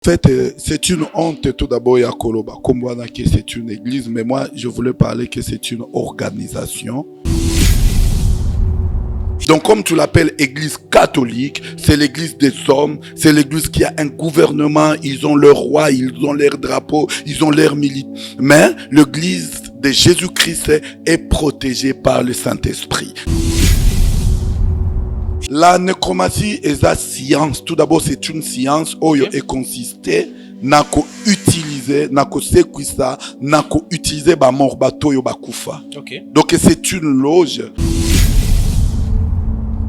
En fait, c'est une honte tout d'abord, Yakoloba. Comme on a que c'est une église, mais moi, je voulais parler que c'est une organisation. Donc, comme tu l'appelles église catholique, c'est l'église des hommes, c'est l'église qui a un gouvernement, ils ont leur roi, ils ont leur drapeau, ils ont leur militaire. Mais l'église de Jésus-Christ est protégée par le Saint-Esprit. La nécromancie est la science. Tout d'abord, c'est une science où il est consisté nako utiliser nako sekwisa nako utiliser ba mort bato yo bakufa. Donc c'est une loge.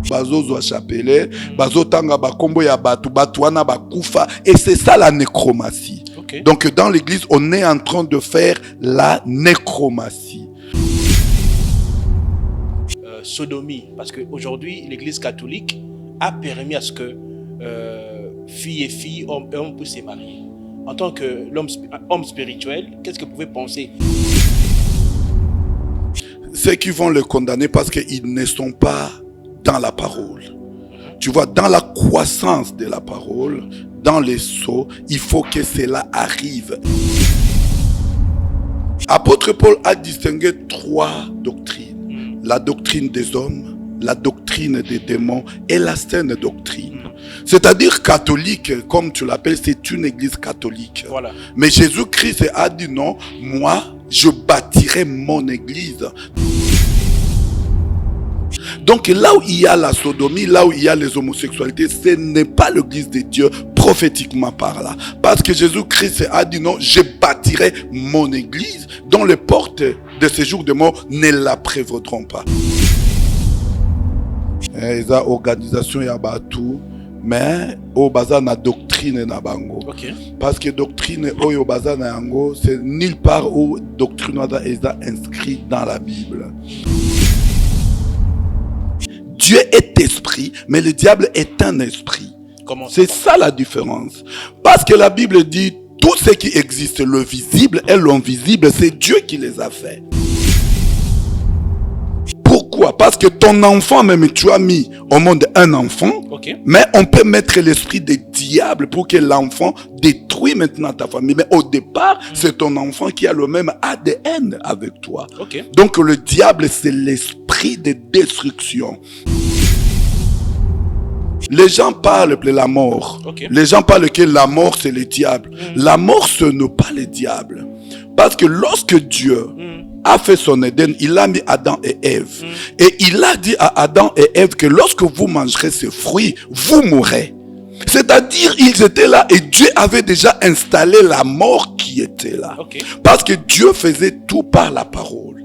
Bazozo a chapelé, bazotanga bakombo ya batu batuana bakufa, et c'est ça la nécromancie. Donc dans l'église, on est en train de faire la nécromancie. Sodomie, parce qu'aujourd'hui, l'église catholique a permis à ce que filles et filles, hommes et hommes puissent se marier. En tant que homme spirituel, qu'est-ce que vous pouvez penser? Ceux qui vont le condamner parce qu'ils ne sont pas dans la parole. Tu vois, dans la croissance de la parole, dans les sceaux, il faut que cela arrive. Apôtre Paul a distingué 3 doctrines. La doctrine des hommes, la doctrine des démons et la saine doctrine. C'est-à-dire catholique, comme tu l'appelles, c'est une église catholique. Voilà. Mais Jésus-Christ a dit non, moi, je bâtirai mon église. Donc là où il y a la sodomie, là où il y a les homosexualités, ce n'est pas l'église de Dieu prophétiquement par là. Parce que Jésus-Christ a dit non, je bâtirai mon église dont les portes de ces jours de mort ne la prévaudront pas. Et la organisation ya batu, mais au bazar na doctrine na bango. Parce que doctrine au bazar na yango, c'est nulle part où doctrine est inscrite dans la Bible. Dieu est esprit, mais le diable est un esprit. C'est ça la différence. Parce que la Bible dit, tout ce qui existe, le visible et l'invisible, c'est Dieu qui les a fait. Pourquoi? Parce que ton enfant, même tu as mis au monde un enfant, mais on peut mettre l'esprit des diables pour que l'enfant détruise maintenant ta famille. Mais au départ, c'est ton enfant qui a le même ADN avec toi. Donc le diable, c'est l'esprit de destruction. Les gens parlent de la mort. Les gens parlent que la mort, c'est le diable. La mort, ce n'est pas le diable. Parce que lorsque Dieu a fait son Éden, il a mis Adam et Ève. Et il a dit à Adam et Ève que lorsque vous mangerez ces fruits, vous mourrez. C'est-à-dire, ils étaient là et Dieu avait déjà installé la mort qui était là. Parce que Dieu faisait tout par la parole.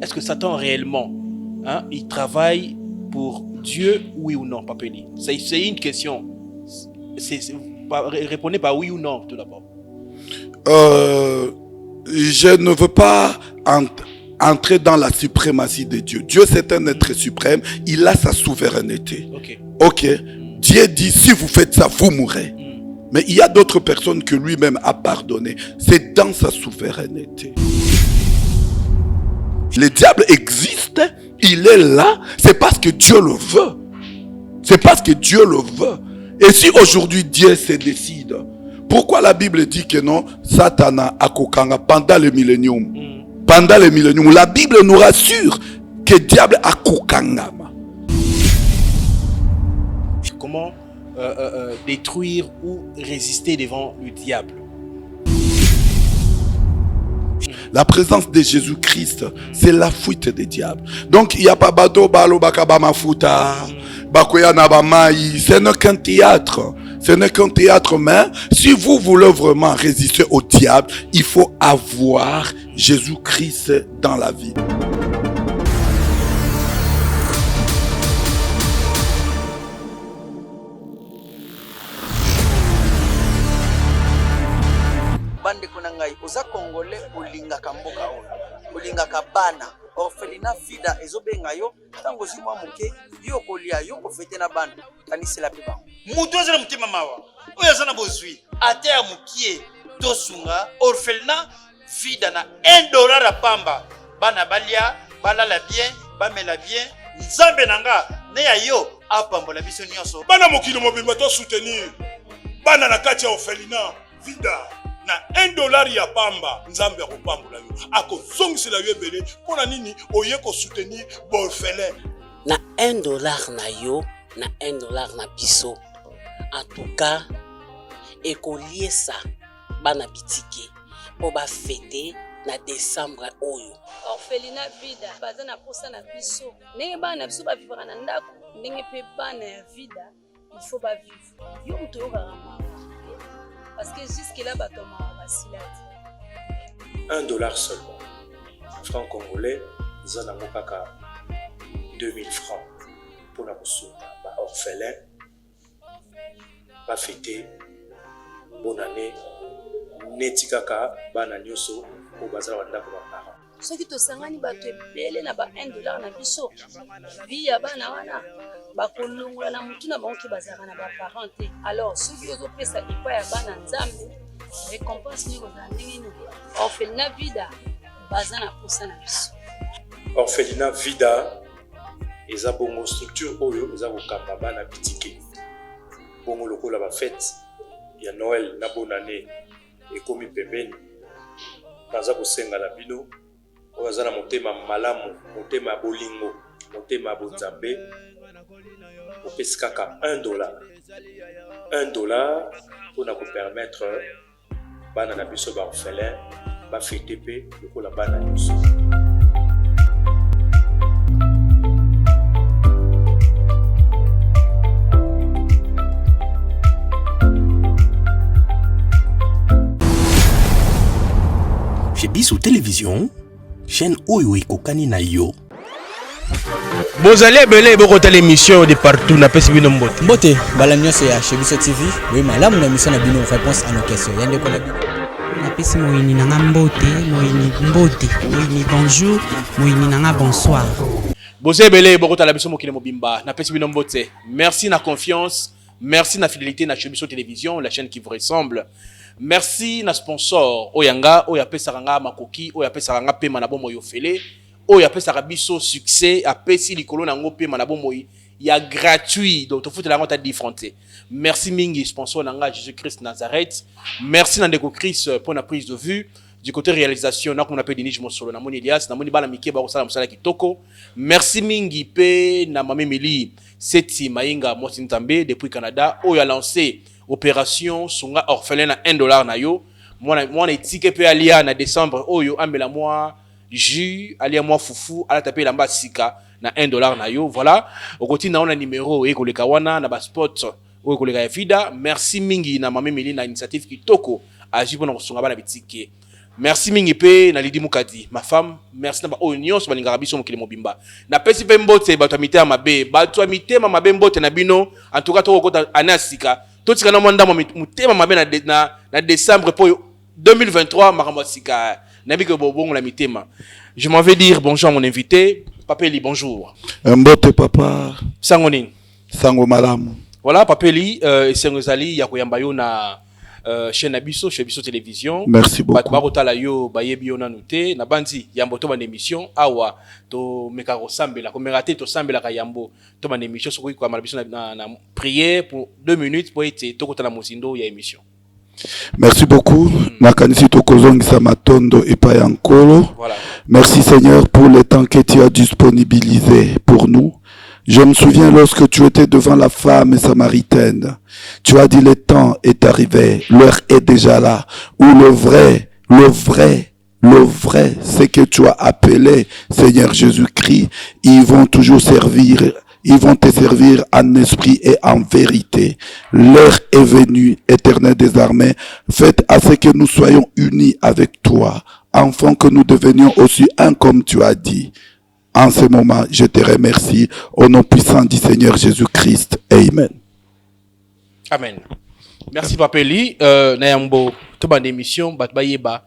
Est-ce que Satan réellement, il travaille pour Dieu, oui ou non, Papeli? C'est une question. Répondez par oui ou non, tout d'abord. Je ne veux pas entrer dans la suprématie de Dieu. Dieu, c'est un être suprême. Il a sa souveraineté. Dieu dit, si vous faites ça, vous mourrez. Mais il y a d'autres personnes que lui-même a pardonné. C'est dans sa souveraineté. Le diable existe. Il est là. C'est parce que Dieu le veut. C'est parce que Dieu le veut. Et si aujourd'hui Dieu se décide, pourquoi la Bible dit que non, Satana a kokanga pendant le millénium? Pendant le millénium, la Bible nous rassure que le diable a kokanga. Comment détruire ou résister devant le diable? La présence de Jésus-Christ, c'est la fuite des diables. Donc, il n'y a pas bado balo bakaba mafuta, bakoya nabamai, ce n'est qu'un théâtre. Ce n'est qu'un théâtre, mais si vous voulez vraiment résister au diable, il faut avoir Jésus-Christ dans la vie. Bande kunangai oza congolais olingaka mboka oyo olingaka bana orphelinat vida ezobenga yo tango zimwa moke yo kolia yo kofete na bana kanisela pe bango mutu azana mutima mawa oyo azana bozwi ate ya mukie tosunga orphelinat vida na $1 a pamba bana balia balala bien bamela bien nzambe nanga ne ya yo apambola biso nyonso bana mokili mobimba to soutenir bana na kati ya orphelinat vida na $1 ya pamba nzambe akopambola yo akozongisela yo ebele mpona nini oye kosoutenir baorphelin na $1 na yo na $1 na biso en tout cas ekoliesa bana bitike po bafete na décembre oyo orphelinat vida baza na posa na biso ndenge bana na biso bavivaka na ndako ndenge mpe bana ya vida il faut bavivre yo moto oyokaka mawa parce que jusque là bato mawa basila te $1 seulement franc congolais eza nango kaka 2000 francs mpona kosunga baorphelin bafete bonne année neti kaka bana nyonso oyo bazala bandako baparent soki tosangani bato ebele na ba $1 na biso vi ya bana wana bakolongola na mutu na bango ke bazalaka na baparent te alors soki ozopesa epai ya bana nzambe récompense nini kozala ndenge nini orphelinat vida baza na posa na biso orphelinat vida eza bongo structure oyo eza kokamba bana bitike bongo lokola bafete ya Noël na bonne année ekomi pembeni baza kosenga na bino oyo aza na motema malamu motema ya bolingo motema ya bonzambe opesi kaka $1 mpona kopermettre bana na biso baorphelin bafete mpe lokola bana nyonso. Chez Bissou Télévision, chaîne Oyo Ekokani na yo. Bozali ebele bokota l'émission de partout na pesi bino mbote. Mbote bala nyonso ya chez Bissou TV. Oui malamu na mission na bino réponse à nos questions. Yande ko na bino. Na pesi moyini nanga mbote, moyini bonjour, moyini nanga bonsoir. Bozali ebele bokota la biso mokile mobimba na pesi bino mbote. Merci na confiance, merci na fidélité na chez Bissou Télévision, la chaîne qui vous ressemble. Merci na sponsor oyanga oya pesa ranga makoki oya pesa ranga pema na bomo yofele oya pesa biso succès apesi likolo na ngo pema na bomo ya gratuit donc to foutre la ngota différente. Merci mingi sponsor nanga Jésus-Christ Nazareth. Merci Nandeko Chris pour la prise de vue du côté réalisation na qu'on appelle Denis Mosolo na moni Elias na moni bala mike ba kosala musala kitoko. Merci mingi pe na mame Meli Seti Mainga Mosintambe depuis Canada oya lancé opération sunga orphelin na $1 na yo mwana etike pe alia na décembre oyo ambela moi jus alia moi fufu ala taper lamba sika na $1 na yo voilà okoti na ona numéro e koleka wana na ba spot oyo koleka ya vida. Merci mingi na mame Meli na initiative kitoko aji pona kosunga bana bitike. Merci mingi pe na Lidi Mukadi ma femme. Merci na ba onions balingaka biso mokili mobimba na pesi pe mbote bato amite mabe bato amite mabe mbote na bino en tout cas to kokota anasika totika na mwanda mutema mabe na décembre pour 2023 makambo sika na biko bobongo la mitema. Je m'en vais dire bonjour à mon invité Papeli. Bonjour mbote papa sangonini sango malamu. Voilà Papeli esengo zali ya koyamba yo na chaîne Abisso, chez Bissou Télévision. Merci beaucoup. Batbarotala yo bayebi yo na noté na bandi yambo to ban émission awa to mekaro sambela ko meraté to sambela ka yambo to ban émission soko ko amala biso na prière pour 2 minutes pour être to kota na mosindo ya émission. Merci beaucoup. Nakanisi tokozongisa matondo epa ya nkolo. Voilà. Merci Seigneur pour le temps que tu as disponibilisé pour nous. Je me souviens lorsque tu étais devant la femme samaritaine, tu as dit le temps est arrivé, l'heure est déjà là, où le vrai, c'est que tu as appelé Seigneur Jésus-Christ, ils vont toujours servir, ils vont te servir en esprit et en vérité. L'heure est venue, Éternel des armées, faites à ce que nous soyons unis avec toi, enfants que nous devenions aussi un comme tu as dit. En ce moment, je te remercie au nom puissant du Seigneur Jésus-Christ. Amen. Amen. Merci Papeli. Nayambo, toute bonne émission, batbayeba,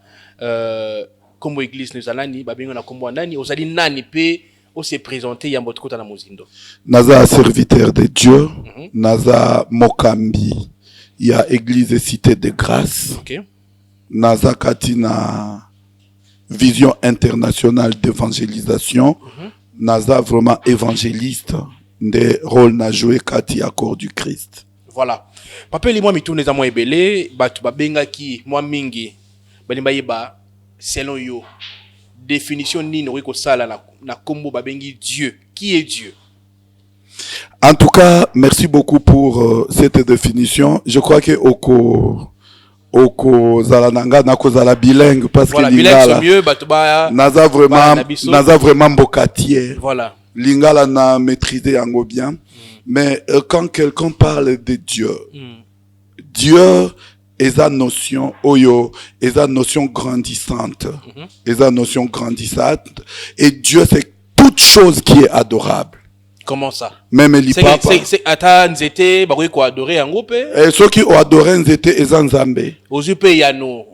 comme église nous allons, babingo na kombo nani, osali nani pe, on s'est présenté yambo tukota na mozindo. Naza serviteur de Dieu, Naza Mokambi, il y a église cité de grâce. Okay. Naza Katina Vision internationale d'évangélisation. Naza vraiment évangéliste, des rôles n'a joué Kati à corps du Christ. Voilà. Papa les moi mitourne za moi ebele, batu babengaki moi mingi. Balimba yeba selon yo. Définition ni no ko sala na kombo babengi Dieu. Qui est Dieu? En tout cas, merci beaucoup pour cette définition. Je crois que Oko Zalananga na kozala bilingue parce voilà, que Lingala mieux batuba naza vraiment mbokatier. Voilà. Lingala na maîtrisé yango bien. Mais quand quelqu'un parle de Dieu, Dieu est la notion oyo, est la notion grandissante. Est la notion grandissante et Dieu c'est toute chose qui est adorable. Comment ça? Même les papas. C'est ata nzete ba ko adorer en groupe. Et ceux qui ont adoré nzete eza nzambe. Ozupe yano.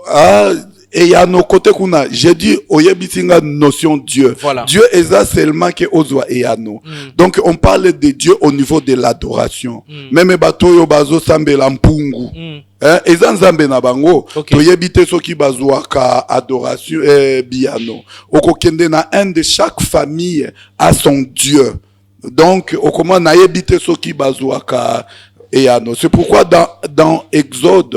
Ah, et il y a nos côtés qu'on a. J'ai dit oyebisinga notion Dieu. Voilà. Dieu est ça seulement que ozwa et yano. Donc on parle de Dieu au niveau de l'adoration. Même bato yo bazo sambe lampungu. Eza nzambe na bango. Toyebite soki bazwa ka adoration biano. Okokende na un de chaque famille a son Dieu. Donc, au comment na yebite soki bazouaka et ano. C'est pourquoi dans Exode,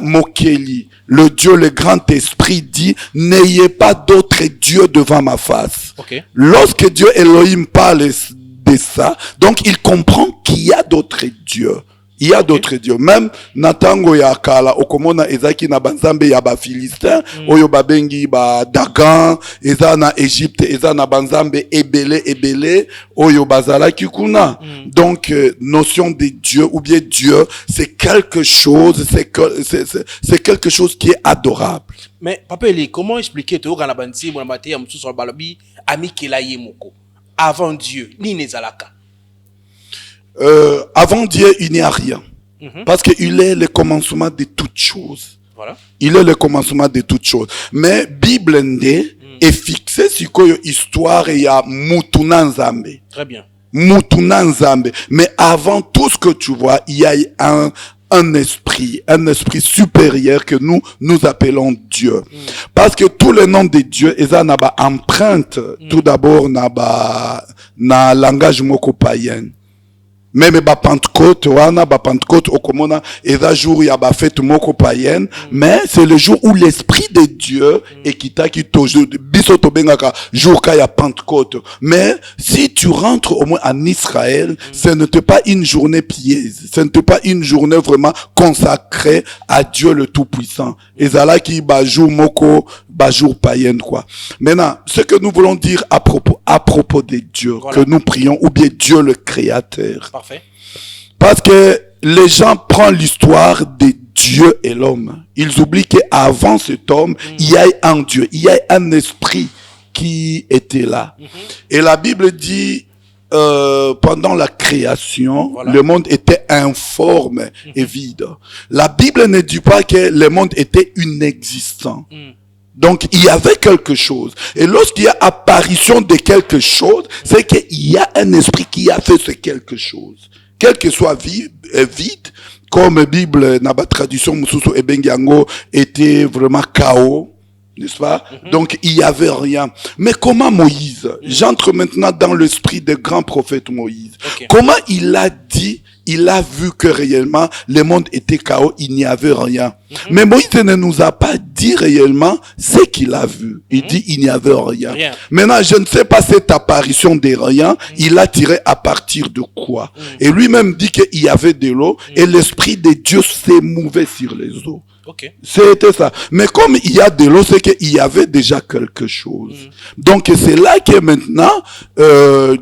Mokeli, le Dieu, le grand esprit dit, n'ayez pas d'autre Dieu devant ma face. Lorsque Dieu Elohim parle de ça, donc il comprend qu'il y a d'autres dieux. Il y a d'autres dieux. Même Natango ya kala okomona ezaki na banzambe ya ba Philistin, oyo babengi ba Dagan, eza na Égypte, eza na banzambe ebele oyo bazalaki kuna. Donc notion de Dieu ou bien Dieu, c'est quelque chose, c'est quelque chose qui est adorable. Mais papa Eli, comment expliquer to kana banti bona mate ya msusu balobi amikela yemoko avant Dieu ni nezalaka? Avant Dieu, il n'y a rien. Parce qu'il est le commencement de toutes choses. Voilà. Il est le commencement de toutes choses. Mais Bible est fixée sur quoi histoire et il y a Mutuna Nzambe. Très bien. Mutuna Nzambe. Mais avant tout ce que tu vois, il y a un esprit supérieur que nous appelons Dieu. Parce que tous les noms de Dieu, ils ont une empreinte, tout d'abord, na langage moko païen. Même ba Pentecôte wana ba Pentecôte okomona eza jour ya ba fête moko païenne, mais c'est le jour où l'esprit de Dieu ekitaki toujours biso to bengaka jour ka ya Pentecôte. Mais si tu rentres au moins en Israël, ce n'était pas une journée pieuse, ce n'était pas une journée vraiment consacrée à Dieu le Tout-Puissant. Ezala ki ba jour moko ba jour païenne quoi. Maintenant, ce que nous voulons dire à propos de Dieu, voilà, que nous prions, ou bien Dieu le Créateur. Parfait. Parce que les gens prennent l'histoire de Dieu et l'homme. Ils oublient qu'avant cet homme, il y a un Dieu, il y a un esprit qui était là. Et la Bible dit, pendant la création, voilà, le monde était informe et vide. La Bible ne dit pas que le monde était inexistant. Donc, il y avait quelque chose. Et lorsqu'il y a apparition de quelque chose, c'est qu'il y a un esprit qui a fait ce quelque chose. Quel que soit vide, comme Bible, n'a pas traduction, Mususu et Bengiango était vraiment chaos, n'est-ce pas? Donc, il y avait rien. Mais comment Moïse, j'entre maintenant dans l'esprit des grands prophètes Moïse. Comment il a dit, il a vu que réellement, le monde était chaos, il n'y avait rien. Mais Moïse ne nous a pas dit réellement ce qu'il a vu. Il dit, il n'y avait rien. Maintenant, je ne sais pas cette apparition de rien, il a tiré à partir de quoi? Et lui-même dit qu'il y avait de l'eau, et l'esprit de Dieu s'est mouvé sur les eaux. C'était ça. Mais comme il y a de l'eau, c'est qu'il y avait déjà quelque chose. Donc, c'est là que maintenant,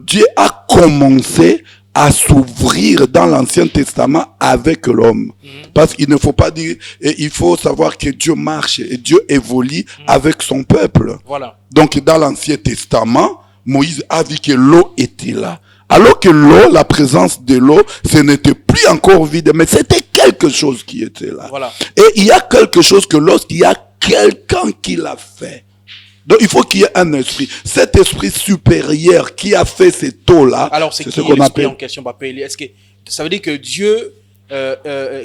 Dieu a commencé à s'ouvrir dans l'Ancien Testament avec l'homme. Parce qu'il ne faut pas dire, et il faut savoir que Dieu marche et Dieu évolue avec son peuple. Voilà. Donc dans l'Ancien Testament, Moïse a vu que l'eau était là. Alors que l'eau, la présence de l'eau, ce n'était plus encore vide, mais c'était quelque chose qui était là. Voilà. Et il y a quelque chose que lorsqu'il y a quelqu'un qui l'a fait, donc il faut qu'il y ait un esprit. Cet esprit supérieur qui a fait cette eau-là. Alors c'est qui ce qu'on appelle en question, Papa Eli? Est-ce que ça veut dire que Dieu,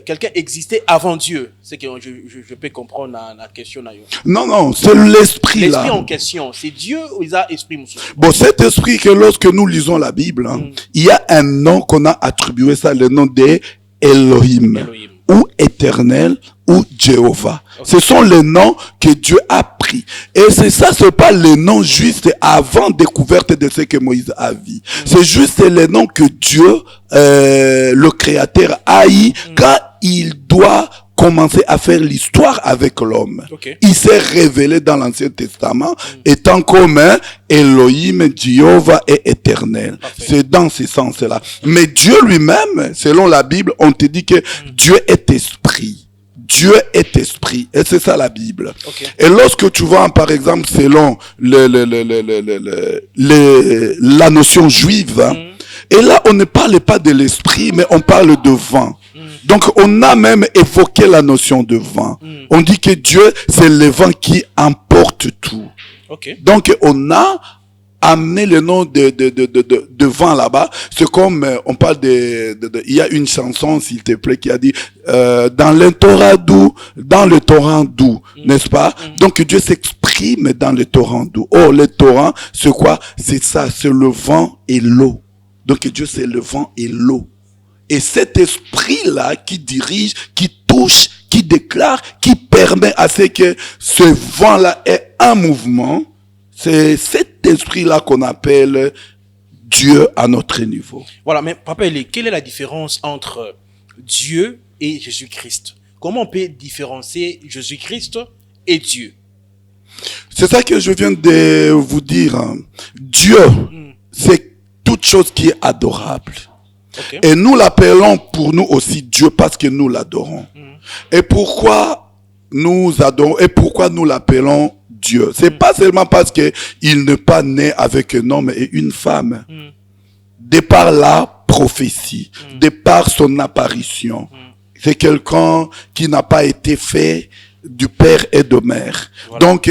quelqu'un existait avant Dieu? C'est que je peux comprendre la question. Non, c'est l'esprit là. L'esprit en question, c'est Dieu ou il a esprit? Bon, cet esprit que lorsque nous lisons la Bible, il y a un nom qu'on a attribué ça, le nom de Elohim, ou Éternel, ou Jéhovah. Ce sont les noms que Dieu a pris. Et c'est ça, c'est pas les noms juste avant découverte de ce que Moïse a vu. C'est juste les noms que Dieu, le Créateur, a eu quand il doit commencer à faire l'histoire avec l'homme. Il s'est révélé dans l'Ancien Testament étant comme Elohim, Jéhovah et Éternel. C'est dans ce sens-là. Mais Dieu lui-même, selon la Bible, on te dit que Dieu est esprit. Dieu est esprit. Et c'est ça la Bible. Et lorsque tu vois, par exemple, selon la notion juive, et là, on ne parle pas de l'esprit, mais on parle de vent. Donc, on a même évoqué la notion de vent. On dit que Dieu, c'est le vent qui emporte tout. Donc, on a amené le nom de vent là-bas. C'est comme, on parle il y a une chanson, s'il te plaît, qui a dit, dans le torrent doux, n'est-ce pas? Donc, Dieu s'exprime dans le torrent doux. Oh, le torrent, c'est quoi? C'est ça, c'est le vent et l'eau. Donc, Dieu, c'est le vent et l'eau. Et cet esprit-là qui dirige, qui touche, qui déclare, qui permet à ce que ce vent-là ait un mouvement, c'est cet esprit-là qu'on appelle Dieu à notre niveau. Voilà, mais Papa Elie, quelle est la différence entre Dieu et Jésus-Christ? Comment on peut différencier Jésus-Christ et Dieu? C'est ça que je viens de vous dire. Dieu, c'est toute chose qui est adorable. Et nous l'appelons pour nous aussi Dieu parce que nous l'adorons. Et pourquoi nous adorons et pourquoi nous l'appelons Dieu? C'est pas seulement parce que il n'est pas né avec un homme et une femme. De par la prophétie, de par son apparition. C'est quelqu'un qui n'a pas été fait du père et de mère. Donc,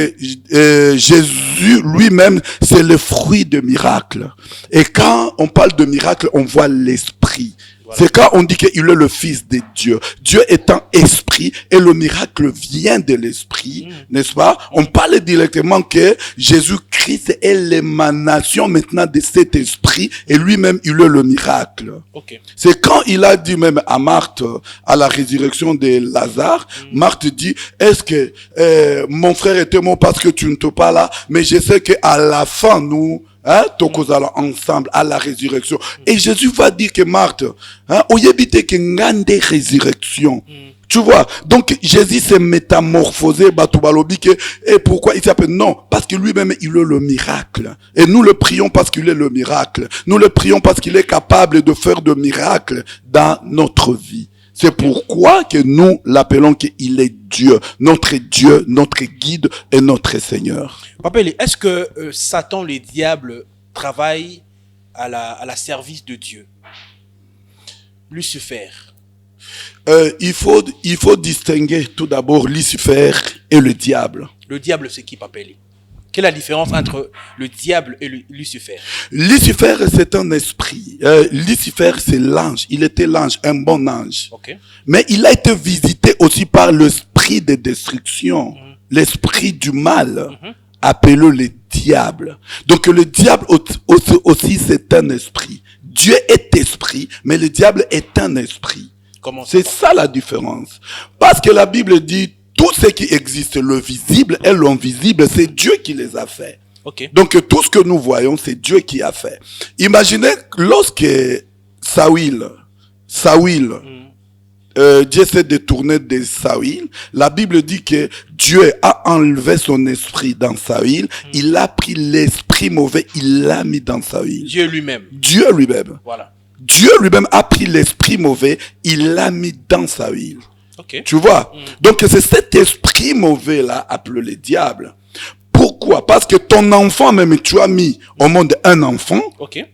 Jésus lui-même, c'est le fruit de miracles. Et quand on parle de miracles, on voit l'esprit. C'est quand on dit qu'il est le fils de Dieu. Dieu étant esprit et le miracle vient de l'esprit, n'est-ce pas? On parle directement que Jésus-Christ est l'émanation maintenant de cet esprit et lui-même il est le miracle. C'est quand il a dit même à Marthe, à la résurrection de Lazare, Marthe dit, est-ce que mon frère était mort parce que tu ne t'es pas là, mais je sais qu'à la fin nous tokozala ensemble à la résurrection. Et Jésus va dire que Marthe, oyebite que ngande résurrection. Tu vois, donc Jésus s'est métamorphosé, et pourquoi il s'appelle? Non, parce que lui-même il est le miracle. Et nous le prions parce qu'il est le miracle. Nous le prions parce qu'il est capable de faire de miracles dans notre vie. C'est pourquoi que nous l'appelons qu'il est Dieu, notre guide et notre Seigneur. Papa, est-ce que Satan, le diable, travaille à la service de Dieu? Lucifer. Il faut distinguer tout d'abord Lucifer et le diable. Le diable, c'est qui, Papa? Quelle est la différence entre le diable et Lucifer? Lucifer, c'est un esprit. Lucifer, c'est l'ange. Il était l'ange, un bon ange. Mais il a été visité aussi par l'esprit de destruction, l'esprit du mal, appelé le diable. Donc le diable aussi, c'est un esprit. Dieu est esprit, mais le diable est un esprit. C'est ça la différence. Parce que la Bible dit, tout ce qui existe, le visible et l'invisible, c'est Dieu qui les a fait. Donc tout ce que nous voyons, c'est Dieu qui a fait. Imaginez lorsque Saül, Dieu s'est détourné de Saül, la Bible dit que Dieu a enlevé son esprit dans Saül, il a pris l'esprit mauvais, il l'a mis dans Saül. Dieu lui-même. Dieu lui-même. Voilà. Dieu lui-même a pris l'esprit mauvais, il l'a mis dans Saül. Tu vois? Donc c'est cet esprit mauvais là appelé le diable. Pourquoi? Parce que ton enfant, même tu as mis au monde un enfant,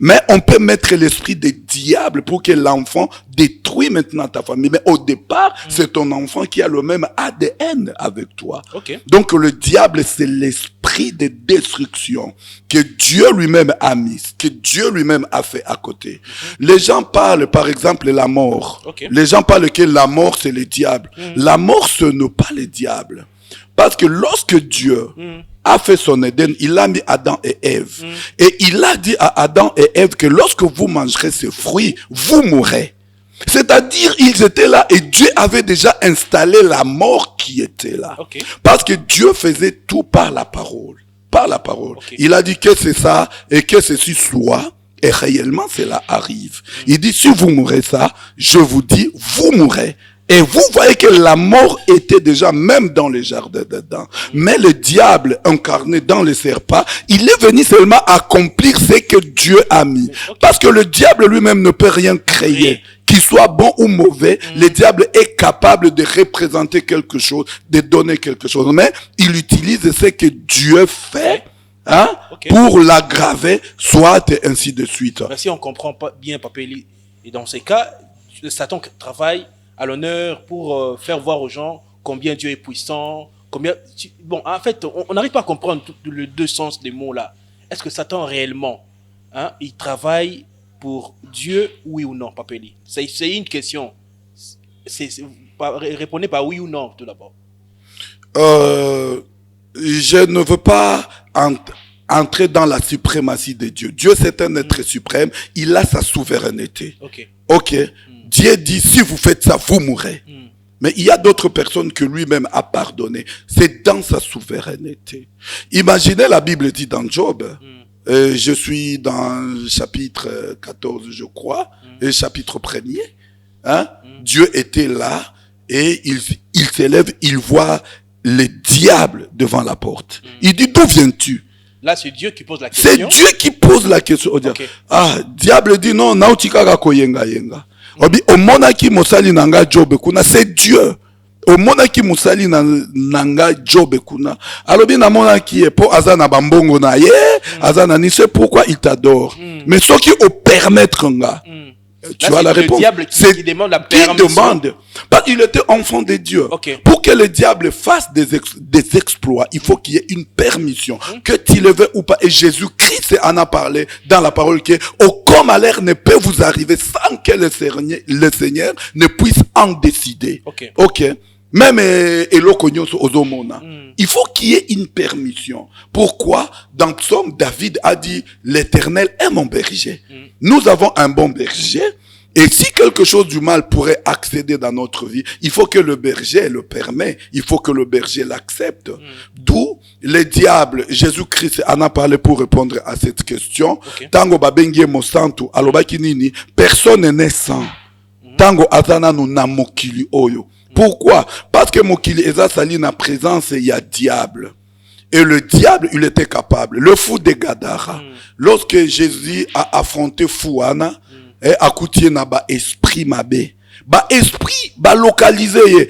mais on peut mettre l'esprit de diable pour que l'enfant détruise maintenant ta famille. Mais au départ, c'est ton enfant qui a le même ADN avec toi. Donc le diable, c'est l'esprit de destruction que Dieu lui-même a mis, que Dieu lui-même a fait à côté. Les gens parlent, par exemple, de la mort. Les gens parlent que la mort, c'est le diable. La mort, ce n'est pas le diable. Parce que lorsque Dieu a fait son Éden, il a mis Adam et Ève. Et il a dit à Adam et Ève que lorsque vous mangerez ce fruit, vous mourrez. C'est-à-dire, ils étaient là et Dieu avait déjà installé la mort qui était là. Okay. Parce que Dieu faisait tout par la parole. Par la parole. Okay. Il a dit que c'est ça et que ceci soit. Et réellement, cela arrive. Il dit, si vous mourrez ça, je vous dis, vous mourrez. Et vous voyez que la mort était déjà même dans les jardins d'Adam. Mais le diable incarné dans le serpent, il est venu seulement accomplir ce que Dieu a mis. Parce que le diable lui-même ne peut rien créer. Qu'il soit bon ou mauvais, le diable est capable de représenter quelque chose, de donner quelque chose. Mais il utilise ce que Dieu fait, hein, pour l'aggraver, soit et ainsi de suite. Mais si on comprend pas bien, Papa Eli, et dans ces cas, Satan travaille à l'honneur pour faire voir aux gens combien Dieu est puissant, combien... Bon, en fait, on n'arrive pas à comprendre les deux sens des mots là. Est-ce que Satan réellement, hein, il travaille pour Dieu, oui ou non, Papa Eli? C'est une question. Répondez par oui ou non, tout d'abord. Je ne veux pas entrer dans la suprématie de Dieu. Dieu, c'est un être suprême. Il a sa souveraineté. Ok. Dieu dit, si vous faites ça, vous mourrez. Mais il y a d'autres personnes que lui-même a pardonné. C'est dans sa souveraineté. Imaginez, la Bible dit dans Job, je suis dans chapitre 14, je crois, et chapitre 1er. Hein? Dieu était là et il s'élève, il voit le diable devant la porte. Il dit, d'où viens-tu? Là, c'est Dieu qui pose la question. C'est Dieu qui pose la question. Okay. Ah, diable dit non, nautika koyenga yenga. Obi omonaki mosali nanga Job kuna, c'est Dieu. Omonaki mosali nanga Job kuna. Alobi na monaki po azana bambongo na ye, azana ni, c'est pourquoi il t'adore. Mais ce qui au permettre nga. Tu as la réponse. C'est qui demande la permission. Demande. Parce qu'il était enfant de Dieu. Pour que le diable fasse des exploits, il faut qu'il y ait une permission. Que tu le veux ou pas. Et Jésus-Christ en a parlé dans la parole que aucun malheur ne peut vous arriver sans que le Seigneur ne puisse en décider. Ok. Même il faut qu'il y ait une permission. Pourquoi? Dans Psaume, David a dit, l'Éternel est mon berger. Nous avons un bon berger. Et si quelque chose du mal pourrait accéder dans notre vie, il faut que le berger le permette. Il faut que le berger l'accepte. D'où le diable, Jésus-Christ en a parlé pour répondre à cette question. Tango babengie mo santu, alobaki nini, personne n'est sans. Tango azana nu na mokili oyo. Pourquoi? Parce que mokili eza sali na présence il y a diable. Et le diable, il était capable. Le fou de Gadara. Lorsque Jésus a affronté Fouana, et a coûté na ba esprit mabé. Ba esprit, ba localisé.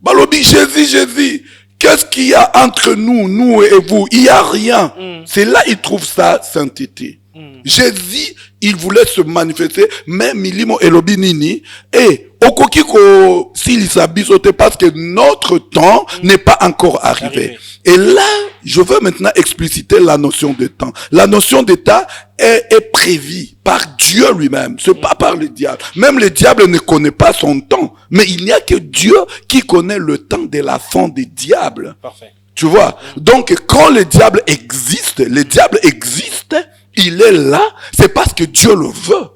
Ba lobi Jésus, qu'est-ce qu'il y a entre nous et vous? Il y a rien. C'est là il trouve sa sainteté. Jésus, il voulait se manifester, mais milimo elobi nini, et okokiko s'il s'abisote parce que notre temps n'est pas encore arrivé. Et là, je veux maintenant expliciter la notion de temps. La notion de temps est prévue par Dieu lui-même. C'est pas par le diable. Même le diable ne connaît pas son temps. Mais il n'y a que Dieu qui connaît le temps de la fin du diable. Parfait. Tu vois? Donc, quand le diable existe, il est là, c'est parce que Dieu le veut.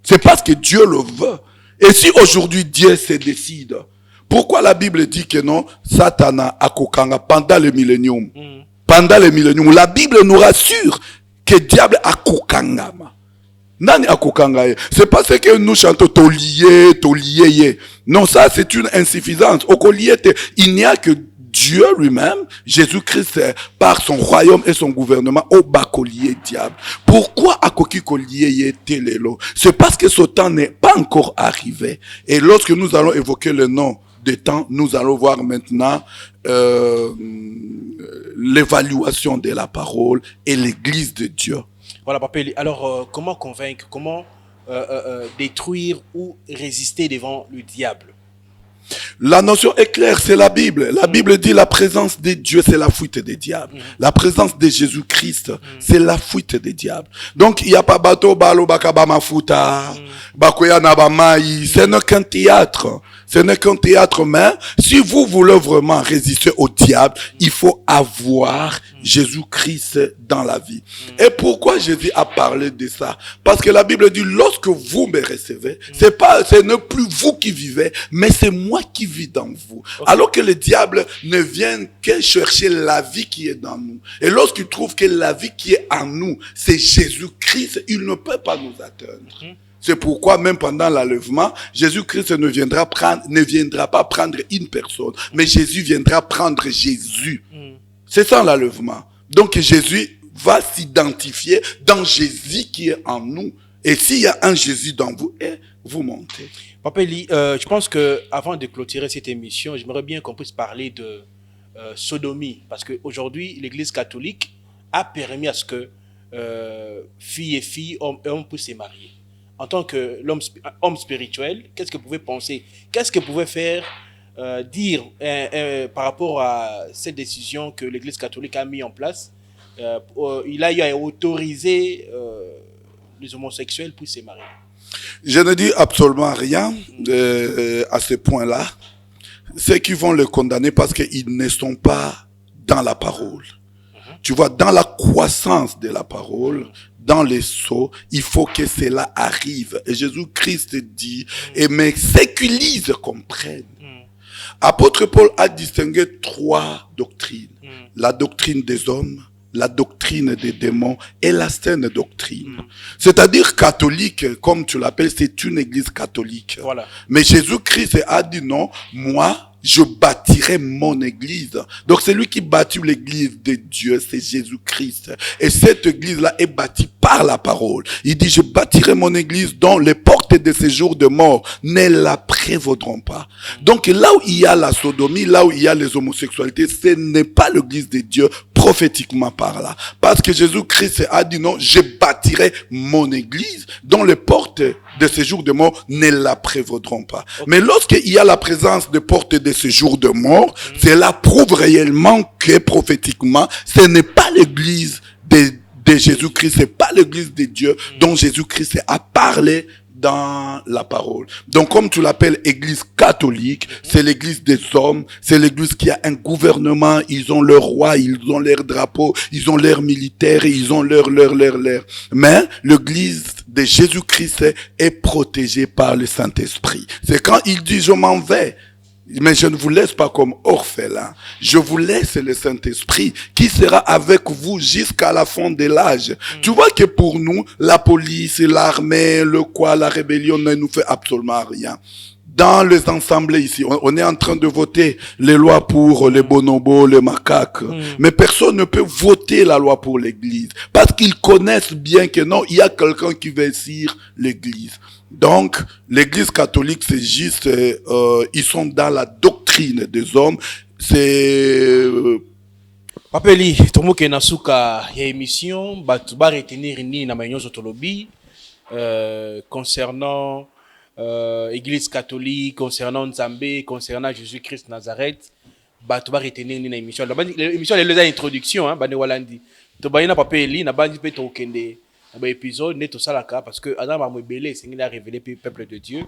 C'est parce que Dieu le veut. Et si aujourd'hui Dieu se décide, pourquoi la Bible dit que non, Satana a kokanga pendant le millénium? Pendant le millénium, la Bible nous rassure que le diable a kokanga. Nani a kokanga? C'est parce que nous chantons tolié. Non, ça c'est une insuffisance. Il n'y a que Dieu lui-même, Jésus-Christ, par son royaume et son gouvernement, au bakolier diable. Pourquoi akoki kolié telelo? C'est parce que ce temps n'est pas encore arrivé. Et lorsque nous allons évoquer le nom de temps, nous allons voir maintenant l'évaluation de la parole et l'église de Dieu. Voilà, Papa Eli. Alors, comment convaincre, comment détruire ou résister devant le diable? La notion est claire, c'est la Bible. La Bible dit la présence de Dieu, c'est la fuite des diables. La présence de Jésus-Christ, c'est la fuite des diables. Donc, il n'y a pas bateau, balo, bakaba, mafuta, bakoya, nabamai. Ce n'est qu'un théâtre. Ce n'est qu'un théâtre, mais si vous voulez vraiment résister au diable, il faut avoir Jésus-Christ dans la vie. Et pourquoi Jésus a parlé de ça? Parce que la Bible dit, lorsque vous me recevez, ce n'est plus vous qui vivez, mais c'est moi qui vis dans vous. Alors que le diable ne vient que chercher la vie qui est dans nous. Et lorsqu'il trouve que la vie qui est en nous, c'est Jésus-Christ, il ne peut pas nous atteindre. C'est pourquoi même pendant l'enlèvement, Jésus-Christ ne viendra pas prendre une personne, mais Jésus viendra prendre Jésus. C'est ça l'enlèvement. Donc Jésus va s'identifier dans Jésus qui est en nous. Et s'il y a un Jésus dans vous, vous montez. Papa Eli, je pense que avant de clôturer cette émission, j'aimerais bien qu'on puisse parler de sodomie. Parce qu'aujourd'hui, l'Église catholique a permis à ce que filles et filles, hommes puissent se marier. En tant qu'homme spirituel, qu'est-ce que vous pouvez penser? Qu'est-ce que vous pouvez faire, dire par rapport à cette décision que l'Église catholique a mis en place? Il a autorisé les homosexuels pour se marier. Je ne dis absolument rien à ce point-là. Ceux qui vont le condamner parce qu'ils ne sont pas dans la parole. Tu vois, dans la croissance de la parole, dans les sceaux, il faut que cela arrive. Et Jésus-Christ dit, mais ceux qui lisent comprennent. Apôtre Paul a distingué 3 doctrines. La doctrine des hommes, la doctrine des démons et la saine doctrine. C'est-à-dire catholique, comme tu l'appelles, c'est une église catholique. Voilà. Mais Jésus-Christ a dit non, moi, je bâtirai mon église. Donc c'est lui qui bâtit l'église de Dieu, c'est Jésus-Christ. Et cette église-là est bâtie par la parole. Il dit, je bâtirai mon église dont les portes de séjour de mort ne la prévaudront pas. Donc là où il y a la sodomie, là où il y a les homosexualités, ce n'est pas l'église de Dieu prophétiquement par là. Parce que Jésus-Christ a dit non, je bâtirai mon église dont les portes de séjour de mort ne la prévaudront pas. Mais lorsqu'il y a la présence de portes de séjour de mort, cela prouve réellement que prophétiquement, ce n'est pas l'église de Jésus-Christ, c'est pas l'église de Dieu dont Jésus-Christ a parlé dans la parole. Donc comme tu l'appelles église catholique, c'est l'église des hommes, c'est l'église qui a un gouvernement, ils ont leur roi, ils ont leur drapeau, ils ont leur militaire, ils ont leur. Mais l'église de Jésus-Christ est protégée par le Saint-Esprit. C'est quand il dit je m'en vais, mais je ne vous laisse pas comme orphelin. Je vous laisse le Saint-Esprit qui sera avec vous jusqu'à la fin de l'âge. Tu vois que pour nous, la police, l'armée, la rébellion ne nous fait absolument rien. Dans les assemblées ici, on est en train de voter les lois pour les bonobos, les macaques. Mais personne ne peut voter la loi pour l'église. Parce qu'ils connaissent bien que non, il y a quelqu'un qui va essayer l'église. Donc, l'église catholique, c'est juste, ils sont dans la doctrine des hommes. C'est... Papa Eli, tomo ke nasuka ya émission, batu ba retenir ni na mayon zotolobi, concernant église catholique, concernant Nzambe, concernant Jésus-Christ Nazareth, batu ba retenir ni na émission. L'émission elle est la introduction, hein, bane walandi. To ba ina Papa Eli na bandi pe to kende. Un épisode net au salaka parce que Adam a révélé, c'est qu'il a révélé le peuple de Dieu.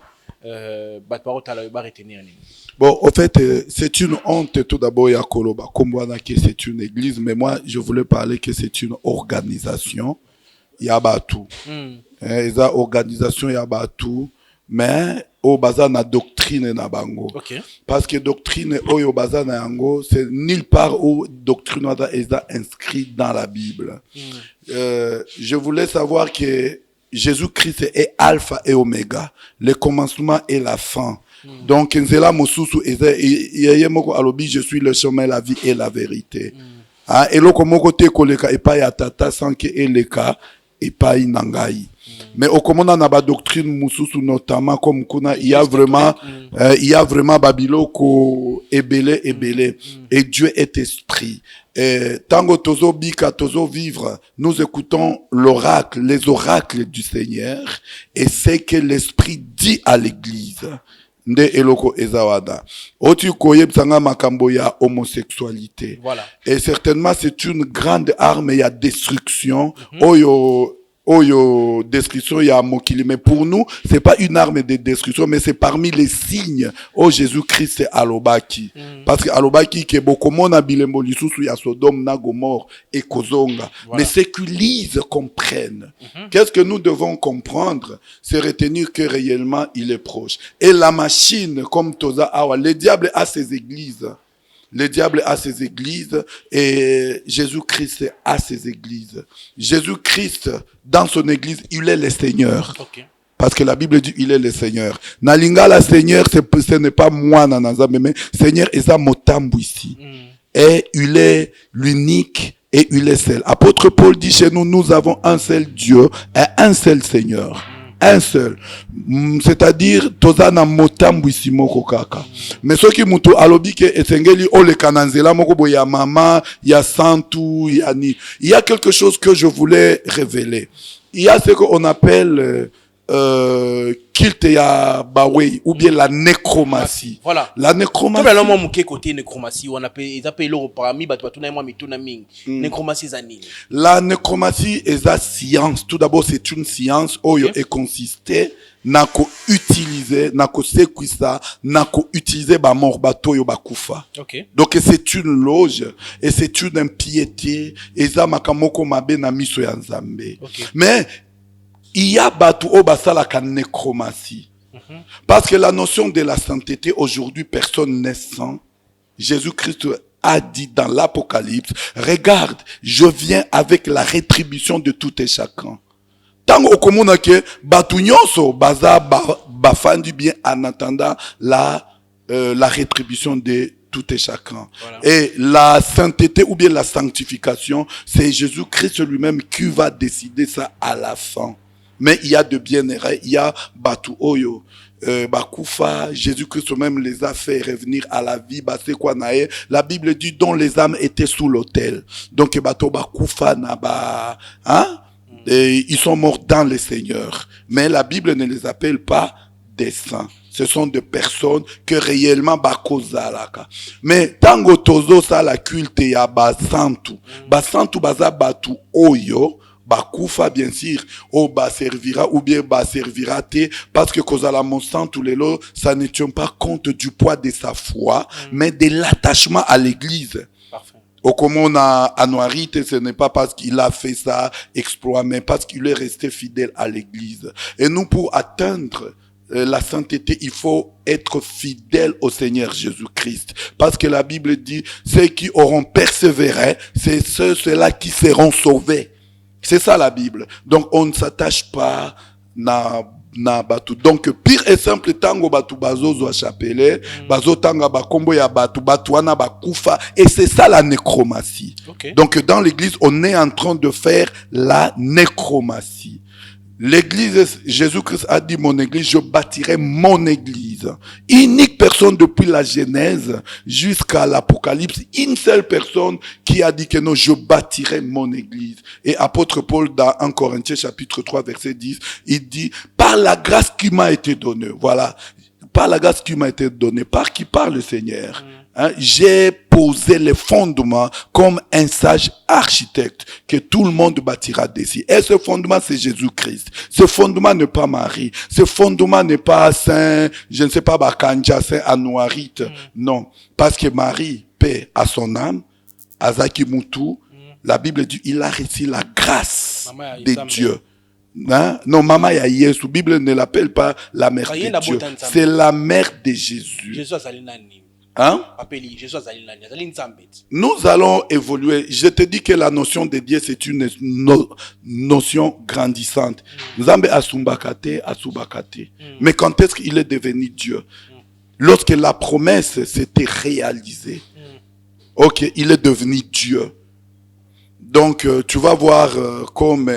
Bon, en fait, c'est une honte tout d'abord à Koloba. Comme on a que c'est une église, mais moi, je voulais parler que c'est une organisation. Il y a tout. Les organisations, il y a tout. Mais au bazar na doctrine na bango. Parce que doctrine au bazar na yango, c'est nulle part où doctrine est inscrite dans la Bible. Je voulais savoir que Jésus-Christ est alpha et oméga, le commencement et la fin. Donc nzela mosusu yemoko alobi, je suis le chemin, la vie et la vérité. Et loko moko te koleka et pas ya tata sans que eleka et pas inangai. Mais au commandant na ba doctrine mususu notamment comme kuna il y a vraiment Babiloko ebele et Dieu est esprit. Tango tozo bika tozo vivre, nous écoutons les oracles du Seigneur et c'est que l'esprit dit à l'église. Nde eloko ezawada. Otu koyeb sanga makambo ya homosexualité. Voilà. Et certainement c'est une grande arme ya destruction. Oyo Oyo, destruction, ya mokili. Mais pour nous, c'est pas une arme de destruction, mais c'est parmi les signes. Oh, Jésus-Christ, c'est Alobaki. Parce que Alobaki, qui est beaucoup moins bilembo, lisusu, ya Sodome, na Gomorre, et Kozonga. Voilà. Mais c'est que l'Église comprenne. Qu'est-ce que nous devons comprendre? C'est retenir que réellement, il est proche. Et la machine, comme Toza Awa, le diable a ses églises. Le diable a ses églises et Jésus-Christ a ses églises. Jésus-Christ, dans son église, il est le Seigneur. Okay. Parce que la Bible dit, il est le Seigneur. Nalinga la Seigneur, ce n'est pas moi, nanazame, mais Seigneur est à Motambu ici. Et il est l'unique et il est seul. Apôtre Paul dit chez nous, nous avons un seul Dieu et un seul Seigneur. Un seul. C'est-à-dire, tozana motambu isi moko kaka. Mais ce qui muto alobi ke esengeli ole kananzela moko bo ya mama, ya santu, ya ni. Il y a quelque chose que je voulais révéler. Il y a ce qu'on appelle kilte ya bawei ou bien la nécromancie. Voilà. La nécromancie. Comme l'homme mouké côté nécromancie, on appelle ils appellent l'eau parmi batouana moi mituna ming. Nécromancie zani. La nécromancie est la science. Tout d'abord, c'est une science où il est consisté nako utiliser nako sekwisa nako utiliser ba mort bato yo bakufa. Okay. Donc c'est une loge et c'est une impiété et ça makamoko mabe na miso ya Nzambe. Okay. Mais il y a batu o basala ka nécromancie. Parce que la notion de la sainteté aujourd'hui personne n'est saint. Jésus-Christ a dit dans l'Apocalypse, regarde, je viens avec la rétribution de tout et chacun. Tant au commun que batu nyonso baza bafandi bien en attendant la rétribution de tout et chacun. Voilà. Et la sainteté ou bien la sanctification, c'est Jésus-Christ lui-même qui va décider ça à la fin. Mais il y a de bien-aimés, il y a Batu Oyo, Bakufa, Jésus-Christ même les a fait revenir à la vie, la Bible dit dont les âmes étaient sous l'autel. Donc Bato Bakufa Naba, hein? Et ils sont morts dans le Seigneur. Mais la Bible ne les appelle pas des saints. Ce sont des personnes que réellement bakozalaka. Mais tango tozo sa la culte ya basantu. Basantu baza batu oyo. Bakufa bien sûr, ou ba servira ou bien ba servira te parce que kozala monsan tous les lots, ça ne tient pas compte du poids de sa foi, mais de l'attachement à l'église. Au commun à Noirite, ce n'est pas parce qu'il a fait ça exploit, mais parce qu'il est resté fidèle à l'église. Et nous, pour atteindre la sainteté, il faut être fidèle au Seigneur Jésus-Christ. Parce que la Bible dit, ceux qui auront persévéré, c'est ceux-là qui seront sauvés. C'est ça la Bible. Donc on ne s'attache pas na batu. Donc pire et simple tango batu bazo zo chapele, bazo tanga ba kombo ya batu wana ba kufa et c'est ça la nécromancie. Okay. Donc dans l'église, on est en train de faire la nécromancie. L'église, Jésus-Christ a dit mon église, je bâtirai mon église. Unique personne depuis la Genèse jusqu'à l'Apocalypse, une seule personne qui a dit que non, je bâtirai mon église. Et apôtre Paul dans 1 Corinthiens chapitre 3 verset 10, il dit, par la grâce qui m'a été donnée, voilà, par la grâce qui m'a été donnée, par qui parle le Seigneur. Hein, j'ai posé les fondements comme un sage architecte que tout le monde bâtira dessus. Et ce fondement, c'est Jésus-Christ. Ce fondement n'est pas Marie. Ce fondement n'est pas Saint, je ne sais pas, Bakanja, Saint Anouarite. Non. Parce que Marie, paix à son âme, Azaki Moutou, la Bible dit, il a reçu la grâce de Dieu. Hein? Non, Maman ya Yesu. La Bible ne l'appelle pas la mère de Dieu. C'est la mère de Jésus. Hein? Nous allons évoluer. Je te dis que la notion de Dieu, c'est une notion grandissante. Nzambe asumbakate, asubakate. Mais quand est-ce qu'il est devenu Dieu? Lorsque la promesse s'était réalisée. Ok, il est devenu Dieu. Donc, tu vas voir comme...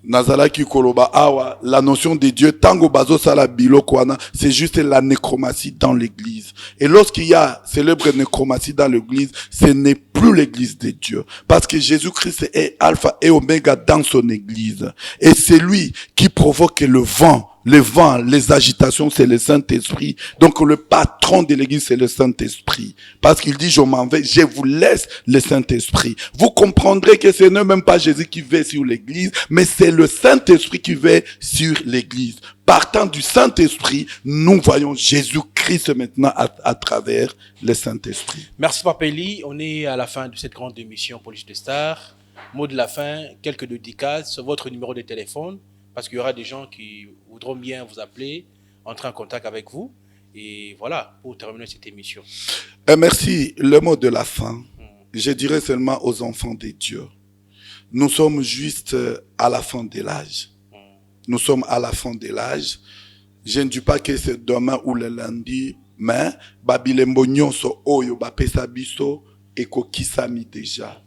Nazalaki Koloba Awa, la notion de Dieu, tango bazo sala bilokwana, c'est juste la nécromancie dans l'église. Et lorsqu'il y a célèbre nécromancie dans l'église, ce n'est plus l'église de Dieu. Parce que Jésus-Christ est alpha et oméga dans son église. Et c'est lui qui provoque le vent Les vents, les agitations, c'est le Saint-Esprit. Donc le patron de l'église, c'est le Saint-Esprit. Parce qu'il dit, je m'en vais, je vous laisse le Saint-Esprit. Vous comprendrez que ce n'est même pas Jésus qui veille sur l'église, mais c'est le Saint-Esprit qui veille sur l'église. Partant du Saint-Esprit, nous voyons Jésus-Christ maintenant à travers le Saint-Esprit. Merci Papeli, on est à la fin de cette grande émission Police de Stars. Mot de la fin, quelques dédicaces, votre numéro de téléphone, parce qu'il y aura des gens qui voudront bien vous appeler, entrer en contact avec vous. Et voilà, pour terminer cette émission. Merci. Le mot de la fin, je dirais seulement aux enfants de Dieu. Nous sommes juste à la fin de l'âge. Nous sommes à la fin de l'âge. Je ne dis pas que c'est demain ou le lundi, mais Babilembo nyonso oyo bapesa biso ekokisami déjà.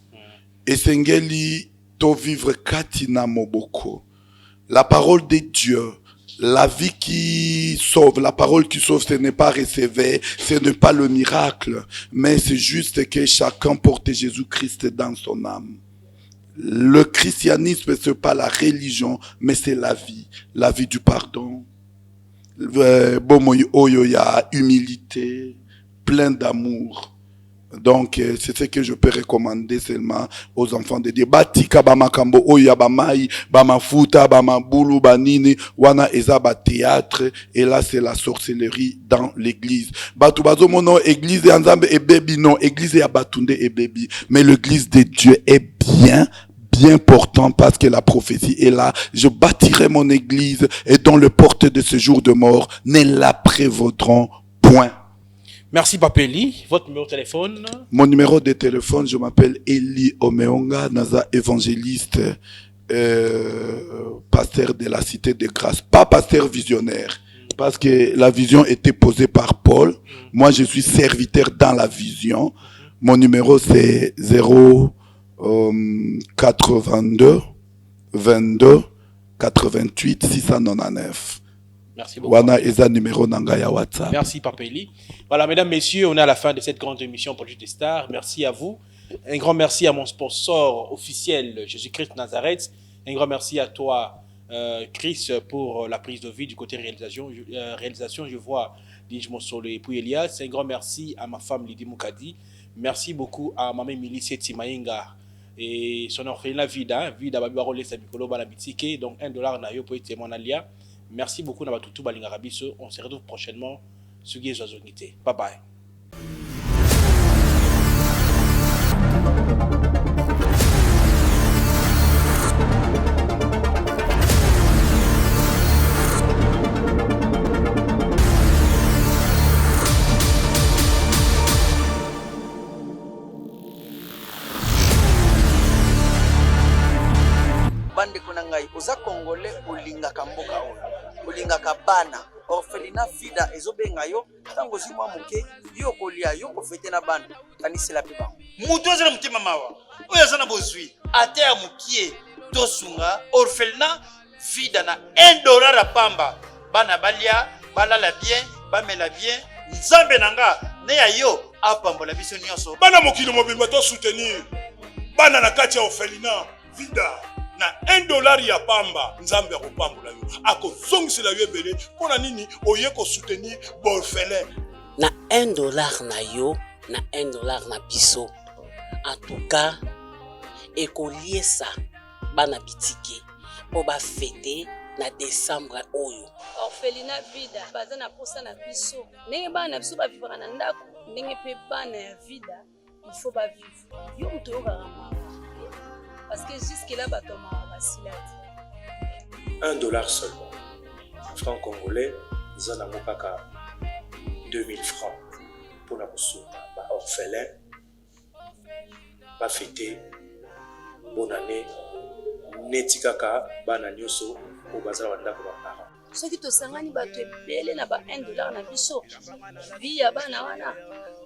Esengeli to vivre katina moboko. La parole de Dieu, la vie qui sauve, la parole qui sauve, ce n'est pas recevoir, ce n'est pas le miracle, mais c'est juste que chacun porte Jésus-Christ dans son âme. Le christianisme, ce n'est pas la religion, mais c'est la vie du pardon. Il y a humilité, plein d'amour. Donc, c'est ce que je peux recommander seulement aux enfants de Dieu. Batika bama kambo oya bamai, bama futa, bama bulu, banini, wana eza ba théâtre, et là c'est la sorcellerie dans l'église. Batu bazo mono église anzambe et baby non, église ya batunde et baby. Mais l'église de Dieu est bien portant parce que la prophétie est là. Je bâtirai mon église et dont le porte de ce jour de mort ne la prévaudront point. Merci Papeli. Votre numéro de téléphone? Mon numéro de téléphone, je m'appelle Eli Omeonga, Naza évangéliste, pasteur de la Cité de Grâce. Pas pasteur visionnaire, parce que la vision était posée par Paul. Moi, je suis serviteur dans la vision. Mon numéro, c'est 82 22 88 699. Merci beaucoup. WhatsApp. Merci Papeli. Voilà, mesdames, messieurs, on est à la fin de cette grande émission Police des Stars. Merci à vous. Un grand merci à mon sponsor officiel, Jésus-Christ Nazareth. Un grand merci à toi, Chris, pour la prise de vie du côté réalisation. Je vois Lige Monsolo et puis Elias. Un grand merci à ma femme Lydie Moukadi. Merci beaucoup à ma mère Milice Timaïnga et son orphelinat Vida. Vida Babibarole Sabikolo Balabitike. Donc $1 na yo pour être mon alia. Merci beaucoup Nabatutu Balinga Rabiso. On se retrouve prochainement sur Guy Zazonité. Bye bye. Bande kunangai oza congolais olingaka mboka oyo olingaka bana orphelinat vida ezobenga yo ntango ozwi mwa moke yo kolia yo kofete na bana kanisela mpe bango mutu aza na motema mawa oyo aza na bozwi ata ya mokie tosunga orphelinat vida na $1 ya pamba bana balia balala bien bamela bien nzambe na nga ne ya yo apambola biso nyonso bana mokili mobimba to soutenir bana na kati ya orphelinat vida na $1 ya pamba nzambe akopambola yo akozongisela yo ebele mpona nini oye kosoutenir borphelin na $1 na yo na $1 na biso en tout cas ekoliesa bana bitike po bafete na décembre oyo orphelinat vida baza na posa na biso ndenge bana na biso bavivaka na ndako ndenge mpe bana ya vida il faut bavivre yo moto oyokaka parce que jusque là batoma basilati $1 seulement. Franc congolais, ils en ont kaka 2000 francs pour la kosunga ba orphelin ba fêter bonne année neti kaka bana nyoso ko bazala bandako ba parents. soki tosangani bato ebele na ba $1 na biso vi ya bana wana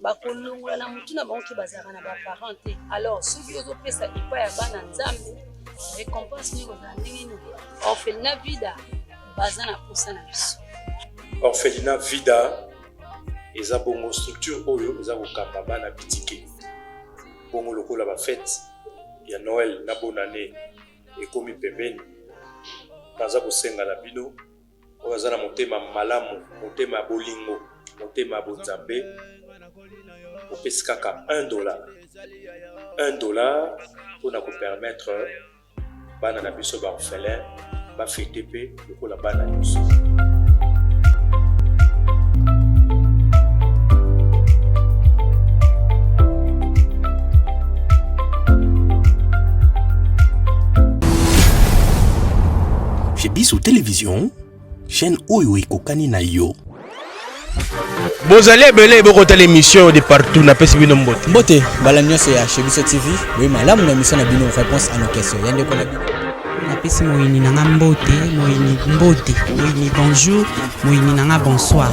bakolongola na mutu na bango ke bazalaka na baparent te alors soki ozopesa epai ya bana nzambe récompense nini kozala ndenge nini orphelinat vida baza na posa na biso Orphelinat vida eza bongo structure oyo eza kokamba bana bitike bongo lokola ba fête ya Noël na bonne année ekomi pembeni baza kosenga na bino Ozana motema malamu, motema bolingo, motema bonzambe. Opesi kaka $1. $1 pour nous permettre bana na biso ba orphelin ba fêter pe lokola bana biso. Chez Bissou Télévision, chaîne Oyo Ekokani na yo. Bozali ebele bokota l'émission de partout na pesi bino mbote. Mbote bala nyonso ya chez Bissou TV. Oui, malamu na émission na bino réponse à nos questions. Yande ko na bino. napesi moyini nanga mbote moyini bonjour moyini nanga bonsoir.